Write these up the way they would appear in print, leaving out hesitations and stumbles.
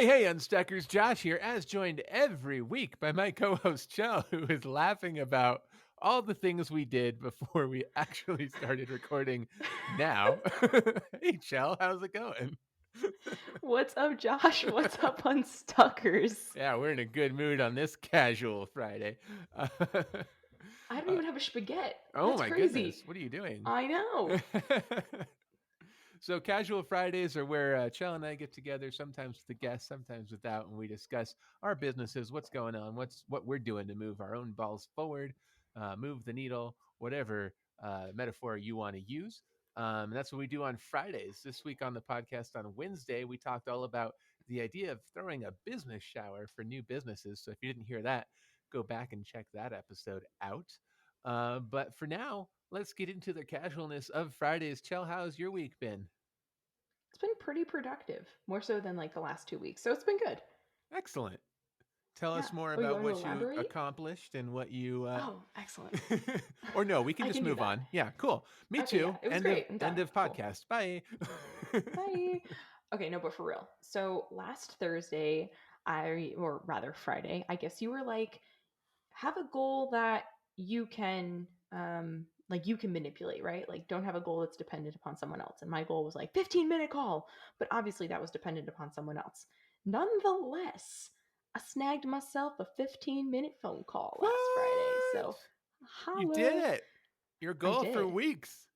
Hey, Unstuckers, Josh here, as joined every week by my co-host, Cel, who is laughing about all the things we did before we actually started recording now. Hey, Cel, how's it going? What's up, Josh? What's up, Unstuckers? Yeah, we're in a good mood on this casual Friday. I don't Uh, even have a spaghetti. oh That's my crazy. goodness, what are you doing? I know. So casual Fridays are where Chell and I get together, sometimes with a guest, sometimes without, and we discuss our businesses, what's going on, what we're doing to move our own balls forward, move the needle, whatever metaphor you want to use. And that's what we do on Fridays. This week on the podcast on Wednesday, we talked all about the idea of throwing a business shower for new businesses. So if you didn't hear that, go back and check that episode out. But for now, let's get into the casualness of Fridays. Chell, how's your week been? It's been pretty productive, more so than like the last 2 weeks. So it's been good. Excellent. Tell Yeah. us more Oh, you about want to what you elaborate? accomplished and what you. Oh, excellent. Or no, we can I just can do move that. on. Yeah, cool. Me Okay, yeah. too. It was End of great. I'm end done. of Cool. podcast. Bye. Bye. Okay, no, but for real. So last Thursday, or rather Friday, I guess you were like, have a goal that you can you can manipulate, right? Like don't have a goal that's dependent upon someone else. And my goal was like 15-minute call, but obviously that was dependent upon someone else. Nonetheless, I snagged myself a 15-minute phone call last Friday. So What? You did holla. it. Your I goal for did. weeks.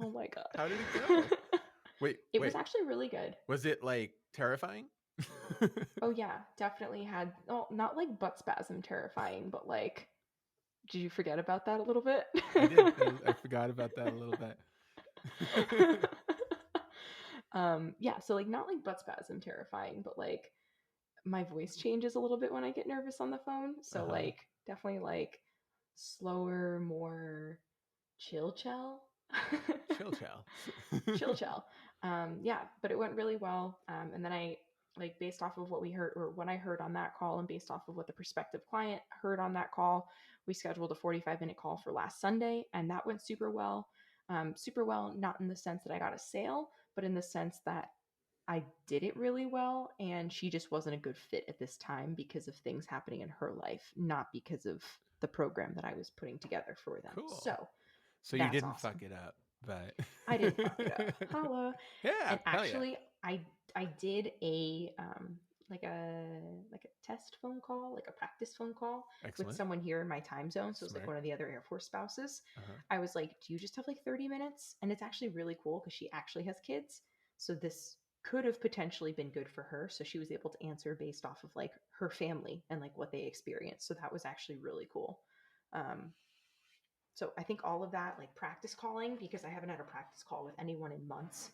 Oh my god. How did it go? Wait, It was wait. actually really good. Was it like terrifying? Oh yeah, definitely had, well, not like butt spasm terrifying, but like, did you forget about that a little bit? I did. I forgot about that a little bit. Yeah, so like not like butt spasm terrifying, but like my voice changes a little bit when I get nervous on the phone. So Uh-huh. like definitely like slower, more chill. Chill, chill. Chill chill. Yeah, but it went really well. And then I, like, based off of what we heard or what I heard on that call and based off of what the prospective client heard on that call, we scheduled a 45-minute call for last Sunday, and that went super well. Super well, not in the sense that I got a sale, but in the sense that I did it really well, and she just wasn't a good fit at this time because of things happening in her life, not because of the program that I was putting together for them. Cool. So So you that's didn't awesome. fuck it up, but I didn't fuck it up. Holla. yeah, And hell yeah. actually, I did a like a test phone call, like a practice phone call with Excellent. someone here in my time zone. So it's like Smart. one of the other Air Force spouses. Uh-huh. I was like, "Do you just have like 30 minutes?" And it's actually really cool because she actually has kids. So this could have potentially been good for her. So she was able to answer based off of like her family and like what they experienced. So that was actually really cool. Um, so I think all of that, like practice calling, because I haven't had a practice call with anyone in months,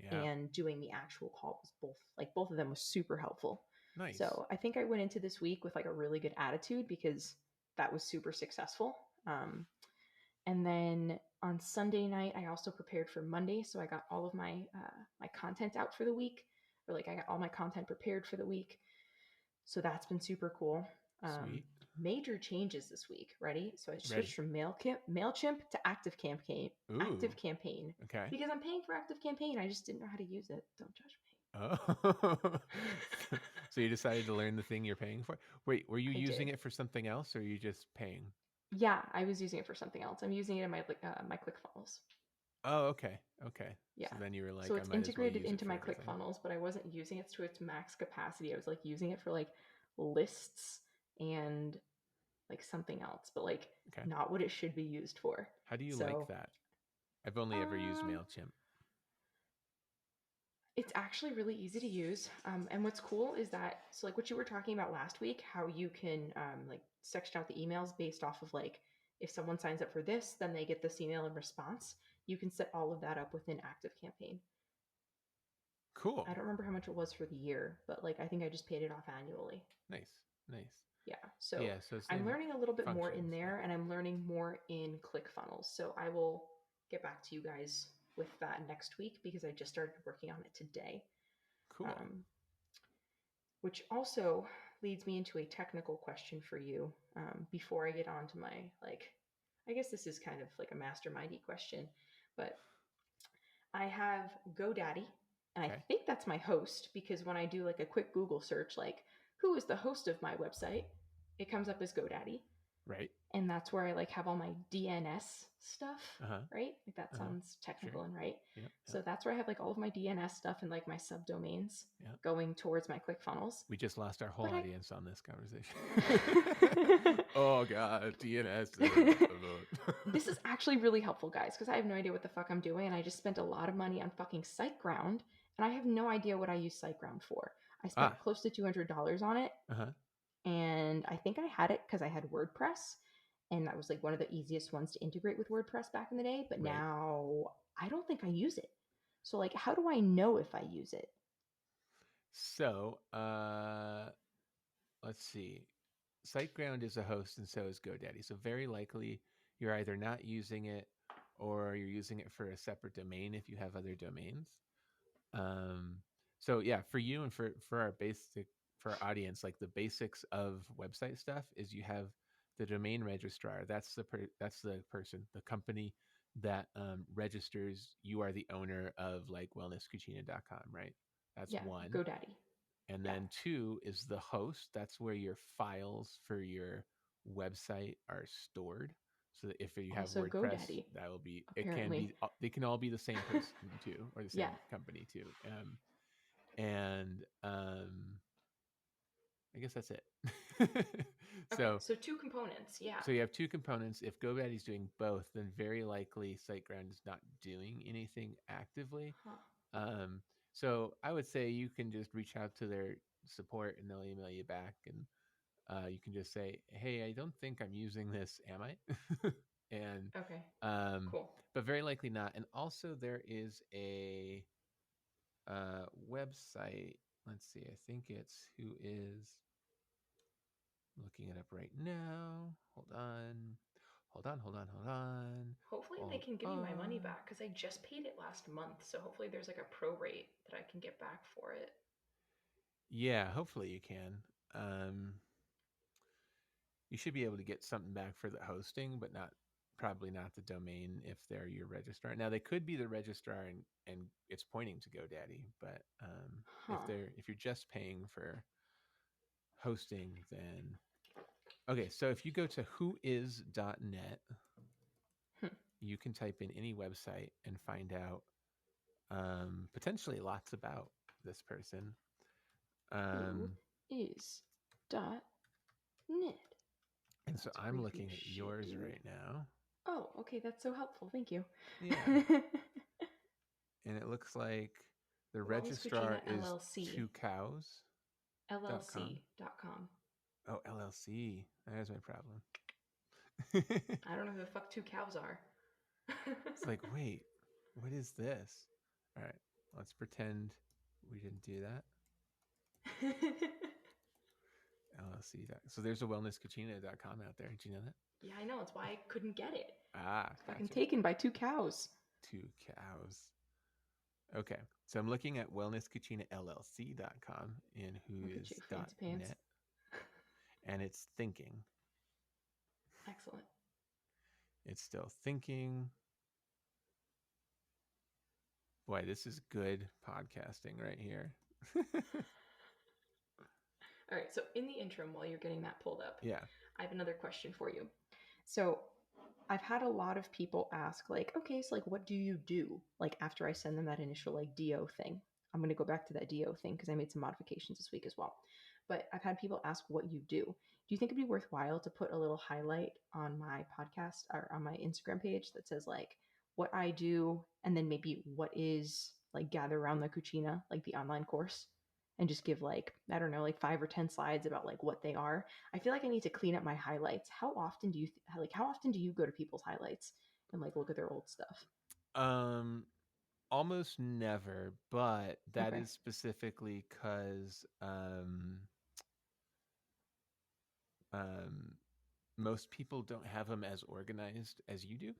Yeah. and doing the actual call was both of them was super helpful. Nice. So I think I went into this week with like a really good attitude because that was super successful. And then on Sunday night, I also prepared for Monday, so I got all of my content out for the week, or like I got all my content prepared for the week. So that's been super cool. Um, Sweet. Major changes this week. Ready? So I switched Ready. from Mailchimp to ActiveCampaign. Ooh. ActiveCampaign Okay. because I'm paying for ActiveCampaign. I just didn't know how to use it. Don't judge me. Oh. So you decided to learn the thing you're paying for? Wait, were you I using did. it for something else or are you just paying? Yeah, I was using it for something else. I'm using it in my ClickFunnels. Oh, okay. Okay. So Yeah. then you were So like, I it's might as well integrated use it into for my everything. ClickFunnels, but I wasn't using it to its max capacity. I was like using it for like lists and like something else, but like Okay. not what it should be used for. How do you like So, that? I've only ever used um, MailChimp. it's actually really easy to use. And what's cool is that, so like what you were talking about last week, how you can like section out the emails based off of like, if someone signs up for this, then they get this email in response. You can set all of that up within ActiveCampaign. I Cool. don't remember how much it was for the year, but like I think I just paid it off annually. Nice. Nice. Yeah. So Yeah, so I'm same learning a little bit more in functions. Yeah. there, and I'm learning more in ClickFunnels. So I will get back to you guys with that next week because I just started working on it today. Cool. Um, which also leads me into a technical question for you, before I get on to my, like, I guess this is kind of like a mastermindy question, but I have GoDaddy And I Okay. think that's my host, because when I do like a quick Google search, like who is the host of my website, it comes up as GoDaddy. Right. And that's where I like have all my DNS stuff, Uh-huh. right? Like that Uh-huh. sounds Sure. technical and right. Yep. Yep. So that's where I have like all of my DNS stuff and like my subdomains Yep. going towards my ClickFunnels. We just lost our whole But I audience on this conversation. Oh God, DNS. this is actually really helpful, guys, because I have no idea what the fuck I'm doing, and I just spent a lot of money on fucking Siteground, and I have no idea what I use Siteground for. I spent close to $200 on it, Uh-huh. and I think I had it because I had WordPress, and that was like one of the easiest ones to integrate with WordPress back in the day. But Right. now I don't think I use it. So like, how do I know if I use it? So, let's see. SiteGround is a host, and so is GoDaddy. So very likely you're either not using it, or you're using it for a separate domain if you have other domains. Um, so yeah, for you and for our basic for our audience, like the basics of website stuff is you have the domain registrar. That's the person, the company that registers. You are the owner of like wellnesscucina.com, right? That's Yeah, one. GoDaddy. And Yeah. then two is the host. That's where your files for your website are stored. So that if you have Also WordPress, GoDaddy, that will be, it can apparently. be, they can all be the same person too, or the Yeah. same company too. And I guess that's it. Okay, so, so two components. Yeah. so you have two components. If GoDaddy's doing both, then very likely SiteGround is not doing anything actively. Huh. Um, so I would say you can just reach out to their support and they'll email you back, and you can just say, "Hey, I don't think I'm using this, am I?" and Okay. um, Cool. but very likely not. And also there is a website. Let's see. I think it's Whois. Looking it up right now. Hold on. Hold on. Hold on. Hold on. Hopefully they Hold can give me my money on. back because I just paid it last month. So hopefully there's like a pro rate that I can get back for it. Yeah, hopefully you can. Um, you should be able to get something back for the hosting, but not probably not the domain if they're your registrar. Now they could be the registrar and it's pointing to GoDaddy, but Huh. if you're just paying for hosting, then okay. So if you go to whois.net, Hmm. you can type in any website and find out potentially lots about this person. Who Um, is dot net? and so That's I'm creepy looking as at shit, yours dude. right now. Oh, okay. That's so helpful. Thank you. Yeah. And it looks like the Wellness Cucina registrar is LLC. 2cows.com. LLC.com. Oh, LLC. There's my problem. I don't know who the fuck two cows are. It's like, wait, what is this? All right, let's pretend we didn't do that. LLC. So there's a wellnesscucina.com out there. Did you know that? Yeah, I know. It's why I couldn't get it. Ah, It's fucking gotcha. taken by two cows. 2cows. Okay, so I'm looking at wellnesscucina.llc.com and Look at you, fancy pants. whois.net, and it's thinking. Excellent. It's still thinking. Boy, this is good podcasting right here. All right. So, in the interim, while you're getting that pulled up, Yeah. I have another question for you. So, I've had a lot of people ask, like, okay, so like, what do you do? Like, after I send them that initial like DO thing, I'm going to go back to that DO thing because I made some modifications this week as well. But I've had people ask what you do. Do you think it'd be worthwhile to put a little highlight on my podcast or on my Instagram page that says like what I do and then maybe what is like Gather Around the Cucina, like the online course? And just give like, I don't know, like 5 or 10 slides about like what they are. I feel like I need to clean up my highlights. How often do you go to people's highlights and like look at their old stuff? Um, Almost never, but that Okay, is specifically because um, most people don't have them as organized as you do,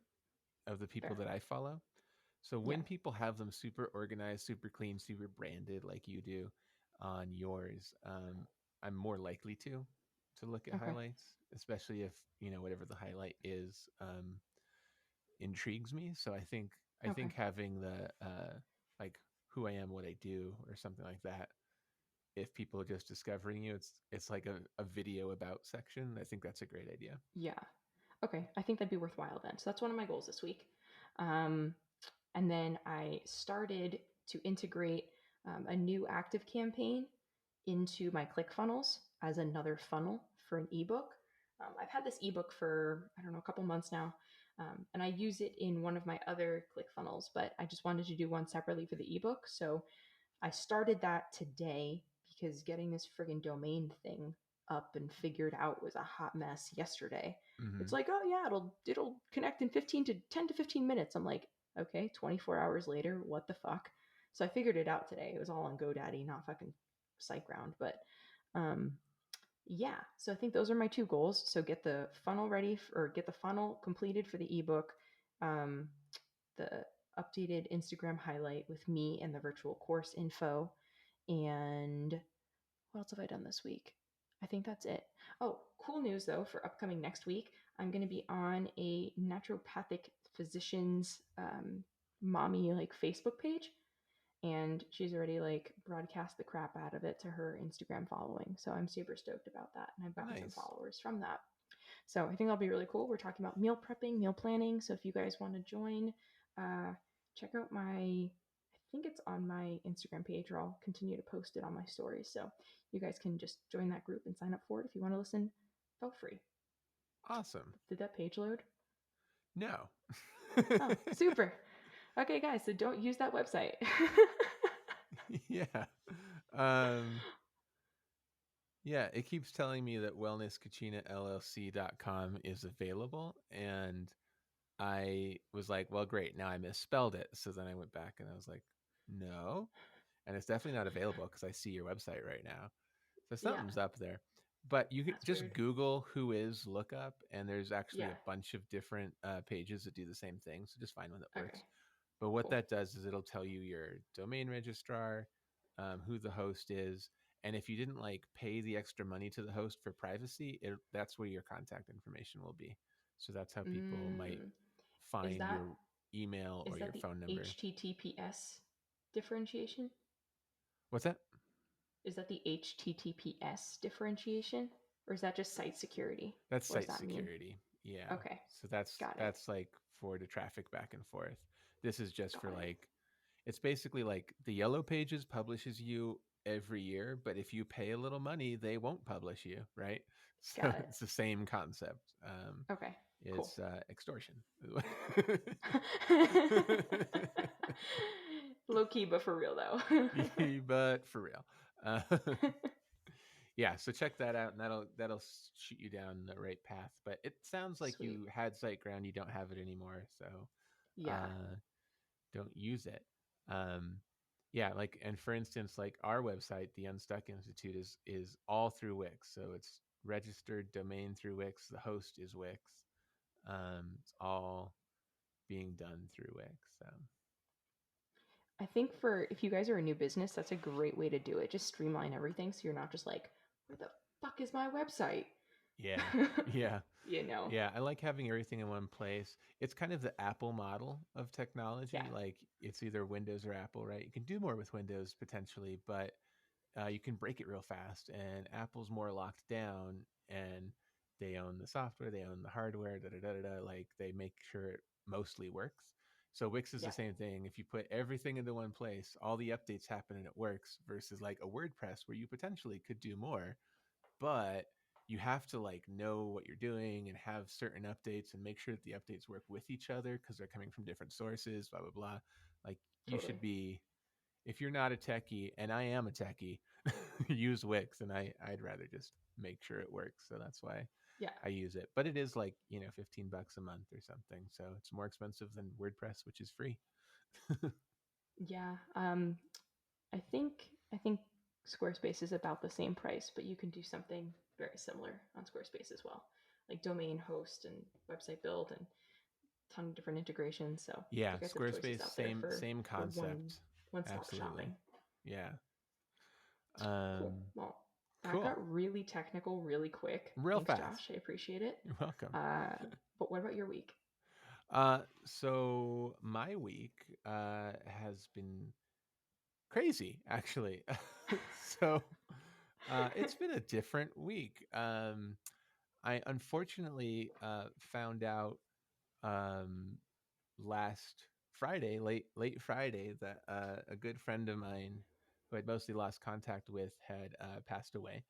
of the people fair. that I follow. So Yeah. when people have them super organized, super clean, super branded like you do on yours, I'm more likely to look at Okay. highlights, especially if whatever the highlight is intrigues me. So I think Okay. having the like who I am, what I do, or something like that. If people are just discovering you, it's like a video about section. I think that's a great idea. Yeah. Okay. I think that'd be worthwhile then. So that's one of my goals this week. Um, and then I started to integrate a new ActiveCampaign into my ClickFunnels as another funnel for an ebook. I've had this ebook for, I don't know, a couple months now. And I use it in one of my other ClickFunnels, but I just wanted to do one separately for the ebook. So I started that today because getting this friggin' domain thing up and figured out was a hot mess yesterday. Mm-hmm. It's like, oh yeah, it'll connect in 10 to 15 minutes. I'm like, okay, 24 hours later, what the fuck? So I figured it out today. It was all on GoDaddy, not fucking Siteground. But um, yeah, so I think those are my two goals. So get the funnel ready or get the funnel completed for the ebook, um, the updated Instagram highlight with me and the virtual course info. And what else have I done this week? I think that's it. Oh, cool news though for upcoming next week. I'm going to be on a naturopathic physician's mommy like Facebook page, and she's already like broadcast the crap out of it to her Instagram following. So I'm super stoked about that, and I've gotten some Nice. followers from that. So I think that'll be really cool. We're talking about meal prepping, meal planning. So if you guys want to join, check out I think it's on my Instagram page, or I'll continue to post it on my stories. So you guys can just join that group and sign up for it if you want to listen for free. Awesome. Did that page load? No. Oh, super. Okay, guys, so don't use that website. Yeah. Um, yeah, it keeps telling me that wellnesskachina.llc.com is available. And I was like, well, great. Now I misspelled it. So then I went back and I was like, no. And it's definitely not available because I see your website right now. So Yeah, something's up there. But you can that's just weird. Google Whois lookup, and there's actually Yeah. a bunch of different pages that do the same thing. So just find one that Okay. works. But what Cool. that does is it'll tell you your domain registrar, who the host is, and if you didn't like pay the extra money to the host for privacy, that's where your contact information will be. So that's how people might Mm, is find that your email or your the phone number. HTTPS differentiation? What's that? Is that the HTTPS differentiation, or is that just site security? That's What does site that mean? security. Yeah. Okay, So that's got it. that's like for the traffic back and forth. This is just for Got it. like it's basically like the Yellow Pages publishes you every year, but if you pay a little money, they won't publish you, right? So Got it. it's the same concept. Okay, cool. It's extortion. Low key, but for real though. But for real. Uh, yeah, so check that out, and that'll shoot you down the right path. But it sounds like Sweet. you had SiteGround, you don't have it anymore, so Yeah. uh, don't use it. Um, yeah, like, and for instance, like our website, the Unstuck Institute, is all through Wix, so it's registered domain through Wix. The host is Wix. It's all being done through Wix. So I think for if you guys are a new business, that's a great way to do it. Just streamline everything so you're not just like, where the fuck is my website? yeah, yeah. You know. Yeah, I like having everything in one place. It's kind of the Apple model of Yeah, technology. Like it's either Windows or Apple, right? You can do more with Windows potentially, but you can break it real fast. And Apple's more locked down, and they own the software, they own the hardware, da da da da. Da. Like they make sure it mostly works. So Wix is yeah, the same thing. If you put everything into one place, all the updates happen and it works. Versus like a WordPress where you potentially could do more, but you have to like know what you're doing and have certain updates and make sure that the updates work with each other because they're coming from different sources, blah blah blah. Like you totally. should be, if you're not a techie, and I am a techie, use Wix, and I'd rather just make sure it works. So that's why Yeah, I use it. But it is like, $15 a month or something. So it's more expensive than WordPress, which is free. yeah. I think Squarespace is about the same price, but you can do something very similar on Squarespace as well, like domain host and website build and a ton of different integrations. So Yeah, you guys have choices Squarespace, out there same for one concept. one stop Absolutely. shopping. Yeah. Cool. Um, Well, that cool. got really technical really quick. Real Thanks, fast. Josh. I appreciate it. You're welcome. But what about your week? So my week has been crazy, actually. So it's been a different week. I unfortunately found out um, last Friday, late Friday, that a good friend of mine who I'd mostly lost contact with had passed away.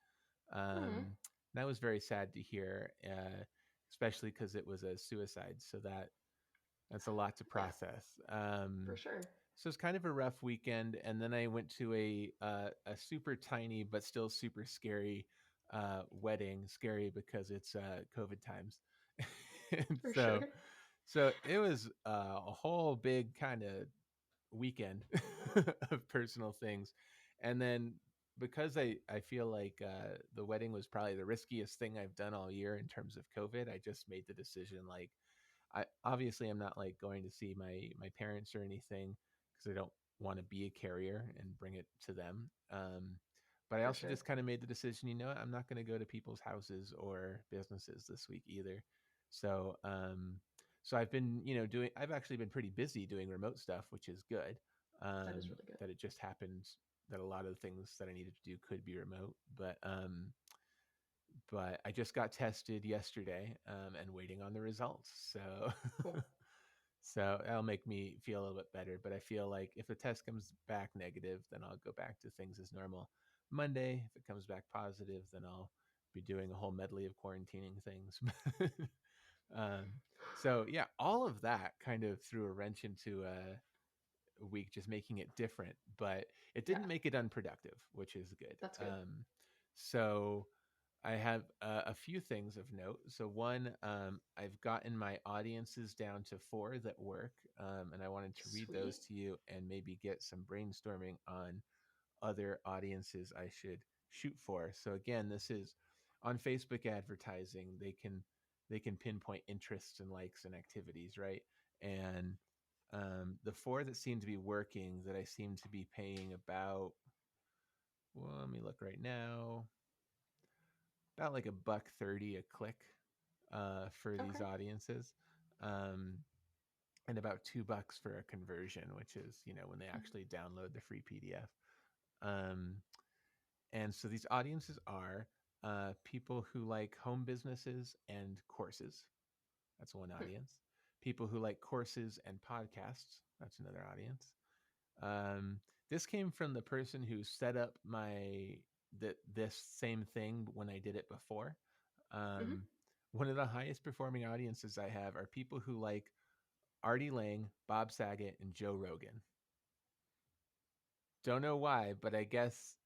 Hmm. That was very sad to hear, especially because it was a suicide. So that's a lot to Yeah, process. for sure. So it's kind of a rough weekend, and then I went to a super tiny but still super scary wedding. Scary because it's COVID times, and For so sure. so it was a whole big kind of weekend of personal things, and then because I feel like the wedding was probably the riskiest thing I've done all year in terms of COVID. I just made the decision like I obviously I'm not like going to see my parents or anything because I don't want to be a carrier and bring it to them. But I For also sure. just kind of made the decision, you know what, I'm not going to go to people's houses or businesses this week either. So so I've been, doing I've actually been pretty busy doing remote stuff, which is good. That is really good. That it just happened that a lot of the things that I needed to do could be remote. But I just got tested yesterday and waiting on the results. So, Cool. so that'll make me feel a little bit better. But I feel like if the test comes back negative, then I'll go back to things as normal. Monday, if it comes back positive, then I'll be doing a whole medley of quarantining things. um, so yeah, all of that kind of threw a wrench into a week, just making it different. But it Yeah, didn't make it unproductive, which is good. that's good. So I have a few things of note. So one, I've gotten my audiences down to 4 that work, and I wanted to read Sweet. those to you and maybe get some brainstorming on other audiences I should shoot for. So again, this is on Facebook advertising. They can pinpoint interests and likes and activities, right? And the 4 that seem to be working, that I seem to be paying about, well, let me look right now, about like $1.30 a click for these Okay. audiences, um, and about $2 for a conversion, which is when they Mhm. actually download the free PDF. Um, and so these audiences are people who like home businesses and courses. That's one Hmm. audience. People who like courses and podcasts. That's another audience. Um, this came from the person who set up this same thing when I did it before. Hmm. Um, one of the highest performing audiences I have are people who like Artie Lang, Bob Saget, and Joe Rogan. Don't know why, but I guess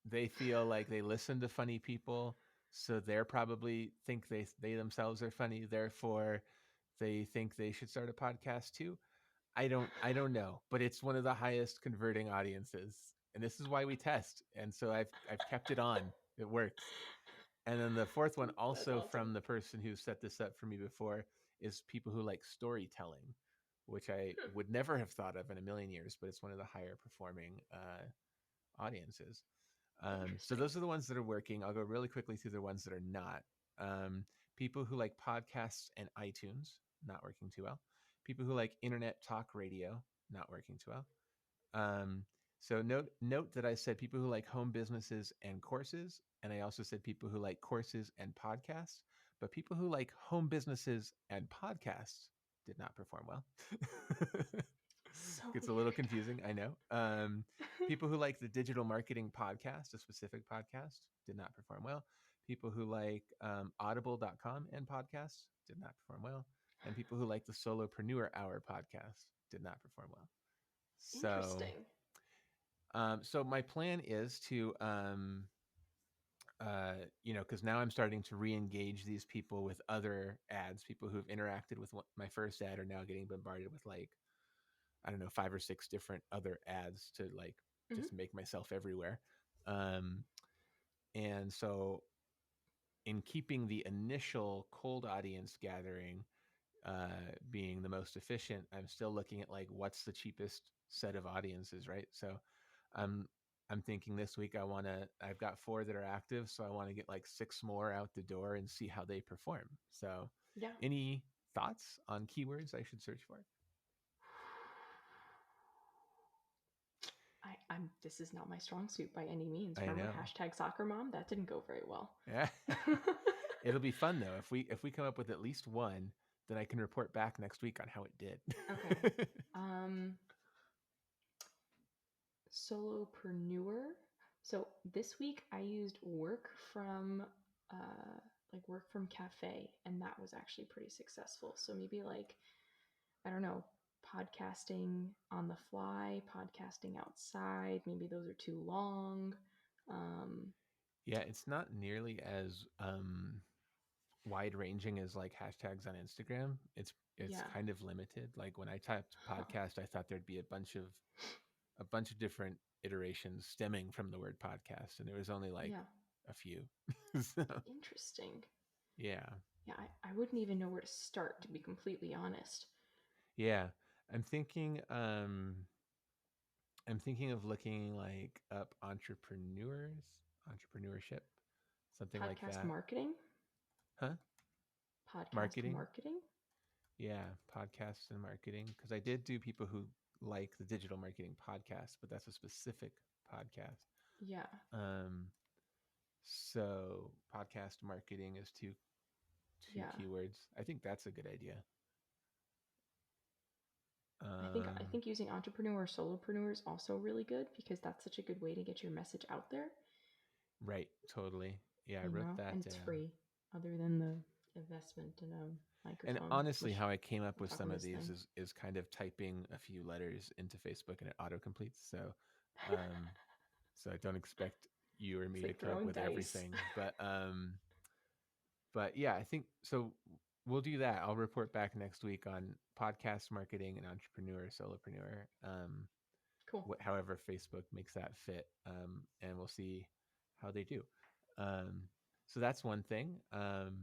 they feel like they listen to funny people, so they're probably think they themselves are funny. Therefore, they think they should start a podcast too. I don't know, but it's one of the highest converting audiences, and this is why we test. And so I've kept it on. It works. And then the fourth one, That's also awesome. from the person who set this up for me before, is people who like storytelling, which I Hmm. would never have thought of in a million years, but it's one of the higher performing audiences. So Interesting. those are the ones that are working. I'll go really quickly through the ones that are not. People who like podcasts and iTunes, not working too well. People who like internet talk radio, not working too well. Um, so note that I said people who like home businesses and courses, and I also said people who like courses and podcasts. But people who like home businesses and podcasts did not perform well. So Gets a little weird. confusing, I know. People who like the digital marketing podcast, a specific podcast, did not perform well. People who like audible.com and podcasts did not perform well. And people who like the Solopreneur Hour podcast did not perform well. So, Interesting. so my plan is to, because now I'm starting to re-engage these people with other ads. People who've interacted with my first ad are now getting bombarded with like, I don't know, 5 or 6 different other ads to like Hmm. just make myself everywhere. Um, and so, in keeping the initial cold audience gathering being the most efficient, I'm still looking at like what's the cheapest set of audiences, right? So, I'm I'm thinking this week I've got 4 that are active, so I want to get like 6 more out the door and see how they perform. So, Yeah. any thoughts on keywords I should search for? This is not my strong suit by any means. I Remember know. #soccer mom? That didn't go very well. Yeah. It'll be fun though. If we come up with at least one, then I can report back next week on how it did. Okay. Solopreneur. So this week I used work from cafe, and that was actually pretty successful. So maybe like, I don't know, podcasting on the fly, podcasting outside. Maybe those are too long. Yeah, it's not nearly as wide ranging as like hashtags on Instagram. It's Yeah. kind of limited. Like when I typed podcast, I thought there'd be a bunch of different iterations stemming from the word podcast, and there was only like Yeah. a few. So, Interesting. yeah. Yeah, I wouldn't even know where to start, to be completely honest. Yeah. I'm thinking I'm thinking of looking like up entrepreneurship, something like Podcast that. marketing? Huh? Podcast Marketing? marketing? Yeah, podcasts and marketing. Because I did do people who like the digital marketing podcast, but that's a specific podcast. Yeah. Um, so podcast marketing is two Yeah. keywords. I think that's a good idea. I think using entrepreneur or solopreneur is also really good, because that's such a good way to get your message out there. Right, totally. Yeah, I You wrote know, that and it's down. free, other than the investment in a And microphone. honestly, Which how I came up we'll with talk some on of this these thing. is kind of typing a few letters into Facebook and it auto completes. Um, so I don't expect you or It's me to like come up throwing with dice. everything, but yeah, I think so. We'll do that. I'll report back next week on podcast marketing and entrepreneur, solopreneur. Cool. However Facebook makes that fit, and we'll see how they do. Um, so that's one thing.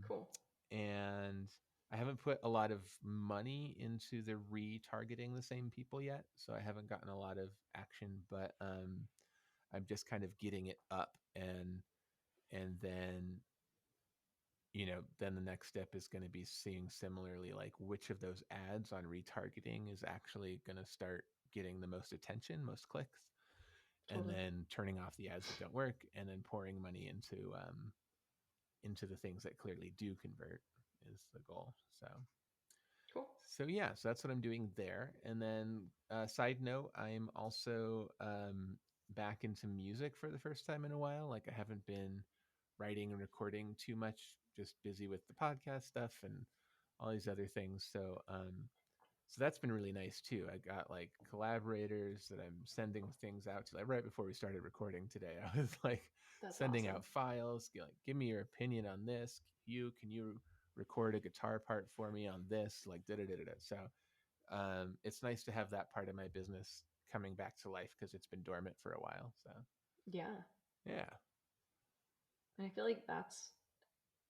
Cool. And I haven't put a lot of money into the retargeting the same people yet, so I haven't gotten a lot of action. But I'm just kind of getting it up, and then then the next step is going to be seeing similarly like which of those ads on retargeting is actually going to start getting the most attention, most clicks, and Totally. then turning off the ads that don't work, and then pouring money into the things that clearly do convert is the goal. Cool. So yeah, so that's what I'm doing there. And then side note, I'm also back into music for the first time in a while. Like I haven't been writing and recording too much, just busy with the podcast stuff and all these other things. So that's been really nice too. I got like collaborators that I'm sending things out to. Like right before we started recording today, I was like That's sending awesome. out files, like give me your opinion on this. Can you record a guitar part for me on this? Like da da da da. So it's nice to have that part of my business coming back to life because it's been dormant for a while. So Yeah. yeah, And I feel like that's,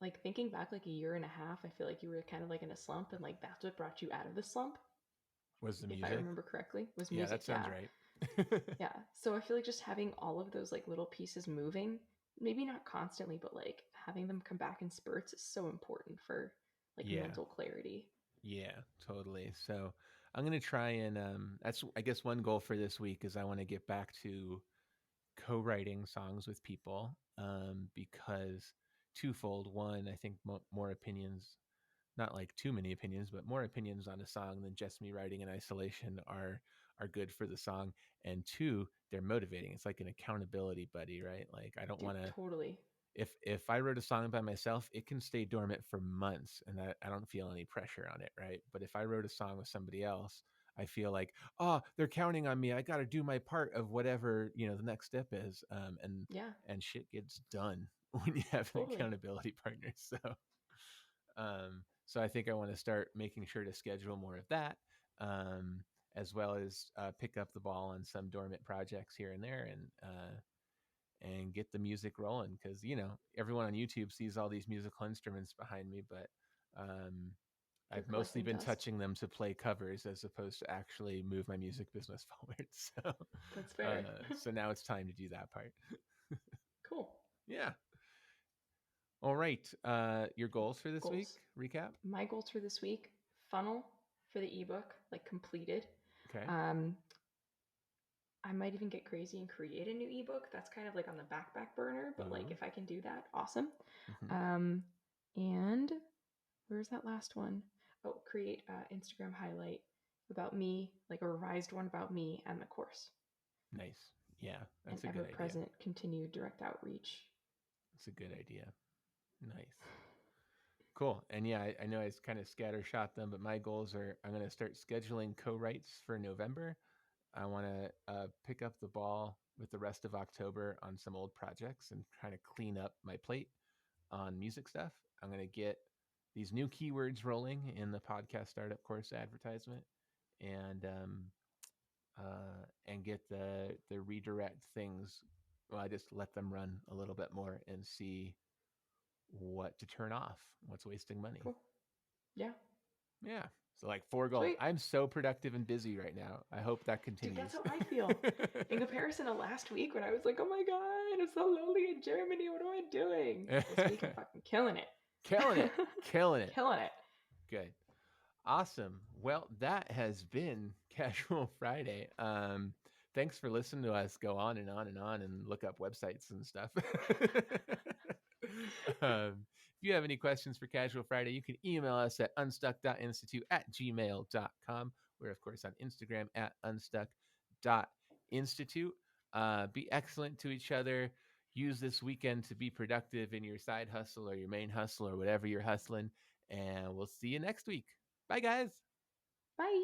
like, thinking back like a year and a half, I feel like you were kind of like in a slump, and like that's what brought you out of the slump, was the if I music? remember correctly, was Yeah, music. that sounds Yeah. right. Yeah. So I feel like just having all of those like little pieces moving, maybe not constantly, but like having them come back in spurts is so important for like Yeah. mental clarity. Yeah, totally. So I'm gonna try and that's I guess one goal for this week is I want to get back to co-writing songs with people because twofold. One, I think more opinions, not like too many opinions, but more opinions on a song than just me writing in isolation are good for the song. And two, they're motivating. It's like an accountability buddy, right? Like I don't Dude, want to totally. if I wrote a song by myself, it can stay dormant for months and I don't feel any pressure on it, right? But if I wrote a song with somebody else, I feel like, oh, they're counting on me. I got to do my part of whatever the next step is, Yeah, and shit gets done when you have an totally. accountability partner. So I think I want to start making sure to schedule more of that, as well as pick up the ball on some dormant projects here and there, and get the music rolling because everyone on YouTube sees all these musical instruments behind me, but um, You're I've mostly collecting been dust. touching them to play covers as opposed to actually move my music business forward. That's fair. So now it's time to do that part. Cool. Yeah. All right. Your goals for this week? Goals. Recap. My goals for this week: funnel for the ebook, like completed. Okay. Um, I might even get crazy and create a new ebook. That's kind of like on the back burner, but like if I can do that, awesome. And where's that last one? Oh, create Instagram highlight about me, like a revised one about me and the course. Nice. Yeah, that's and a good idea. ever-present continued direct outreach. That's a good idea. Nice. Cool. And yeah, I know I kind of scattershot them, but my goals are I'm going to start scheduling co-writes for November. I want to pick up the ball with the rest of October on some old projects and kind of clean up my plate on music stuff. I'm going to get these new keywords rolling in the podcast startup course advertisement, and get the redirect things. Well, I just let them run a little bit more and see what to turn off, what's wasting money. Cool. Yeah. Yeah. So like 4 goals. Sweet. I'm so productive and busy right now. I hope that continues. Dude, that's how I feel. In comparison to last week when I was like, oh my God, I'm so lonely in Germany. What am I doing? This week I'm fucking killing it. Killing it. Killing it. Killing it. Good. Awesome. Well, that has been Casual Friday. Thanks for listening to us go on and on and on and look up websites and stuff. If you have any questions for Casual Friday, you can email us at unstuck.institute@gmail.com. We're, of course, on Instagram at unstuck.institute. Be excellent to each other. Use this weekend to be productive in your side hustle or your main hustle or whatever you're hustling. And we'll see you next week. Bye, guys. Bye.